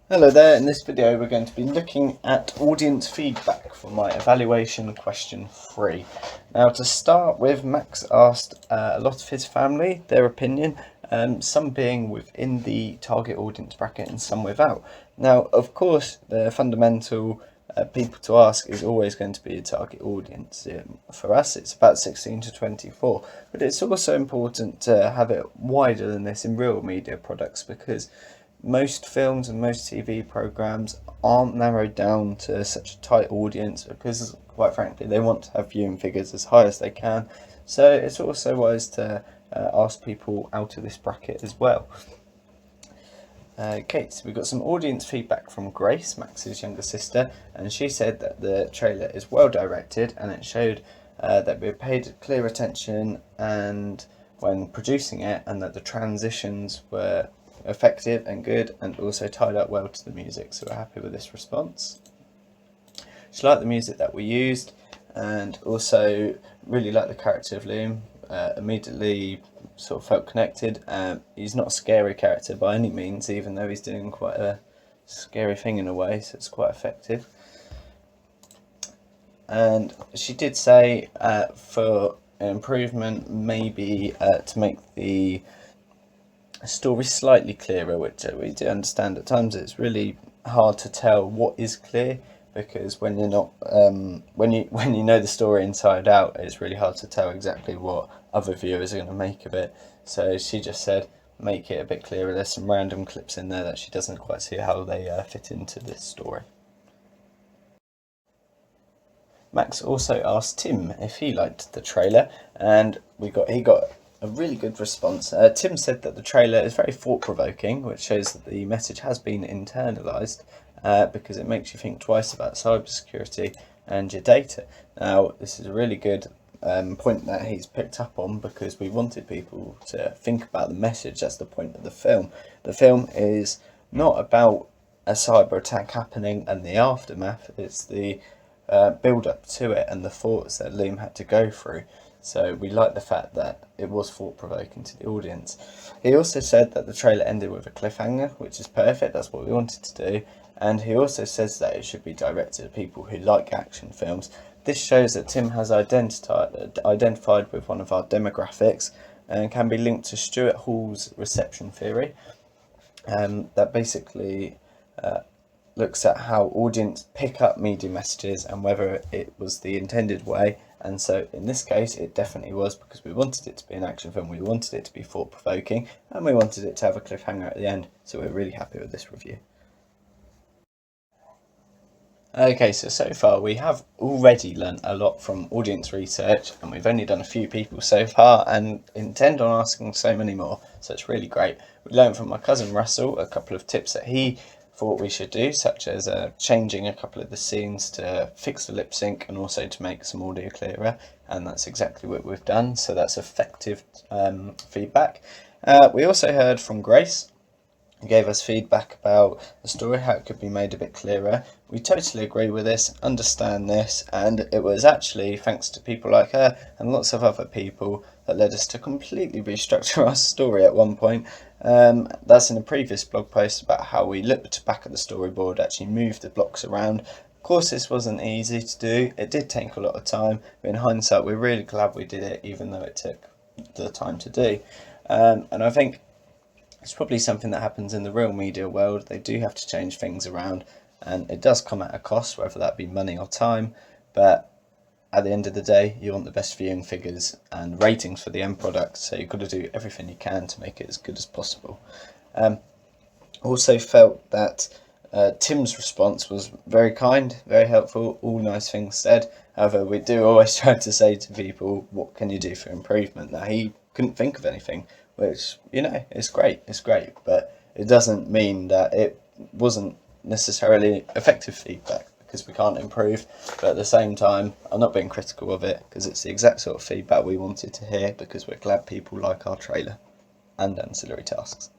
Hello there, in this video we're going to be looking at audience feedback for my evaluation question 3. Now to start with, Max asked a lot of his family their opinion, some being within the target audience bracket and some without. Now of course the fundamental people to ask is always going to be a target audience. For us it's about 16 to 24, but it's also important to have it wider than this in real media products, because most films and most TV programs aren't narrowed down to such a tight audience because, quite frankly, they want to have viewing figures as high as they can. So it's also wise to ask people out of this bracket as well. Okay, so we've got some audience feedback from Grace, Max's younger sister, and she said that the trailer is well directed and it showed that we paid clear attention and when producing it, and that the transitions were effective and good and also tied up well to the music, so we're happy with this response. She liked the music that we used and also really liked the character of Liam. Immediately sort of felt connected. He's not a scary character by any means, even though he's doing quite a scary thing in a way, so it's quite effective. And she did say for an improvement, maybe to make the story slightly clearer, which we do understand at times it's really hard to tell what is clear, because when you're not when you know the story inside out, it's really hard to tell exactly what other viewers are going to make of it. So she just said make it a bit clearer. There's some random clips in there that she doesn't quite see how they fit into this story. Max also asked Tim if he liked the trailer, and he got a really good response. Tim said that the trailer is very thought-provoking, which shows that the message has been internalised because it makes you think twice about cybersecurity and your data. Now, this is a really good point that he's picked up on, because we wanted people to think about the message. That's the point of the film. The film is not about a cyber attack happening and the aftermath, it's the build up to it and the thoughts that Liam had to go through. So we like the fact that it was thought-provoking to the audience. He also said that the trailer ended with a cliffhanger, which is perfect, that's what we wanted to do. And he also says that it should be directed to people who like action films. This shows that Tim has identified with one of our demographics and can be linked to Stuart Hall's reception theory, that basically looks at how audience pick up media messages and whether it was the intended way. And so in this case it definitely was, because we wanted it to be an action film, we wanted it to be thought-provoking, and we wanted it to have a cliffhanger at the end, so we're really happy with this review. Okay, so far we have already learnt a lot from audience research, and we've only done a few people so far and intend on asking so many more, so it's really great. We learned from my cousin Russell a couple of tips that he thought we should do, such as changing a couple of the scenes to fix the lip sync and also to make some audio clearer, and that's exactly what we've done, so that's effective feedback. We also heard from Grace, who gave us feedback about the story, how it could be made a bit clearer. We totally agree with this, understand this, and it was actually thanks to people like her and lots of other people that led us to completely restructure our story at one point. That's in a previous blog post about how we looked back at the storyboard, actually moved the blocks around. Of course this wasn't easy to do, it did take a lot of time, but in hindsight we're really glad we did it, even though it took the time to do. And I think it's probably something that happens in the real media world. They do have to change things around, and it does come at a cost, whether that be money or time, but at the end of the day you want the best viewing figures and ratings for the end product, so you've got to do everything you can to make it as good as possible. Also felt that Tim's response was very kind, very helpful, all nice things said. However, we do always try to say to people, what can you do for improvement? Now, he couldn't think of anything, which, it's great, but it doesn't mean that it wasn't necessarily effective feedback, because we can't improve. But at the same time, I'm not being critical of it, because it's the exact sort of feedback we wanted to hear, because we're glad people like our trailer and ancillary tasks.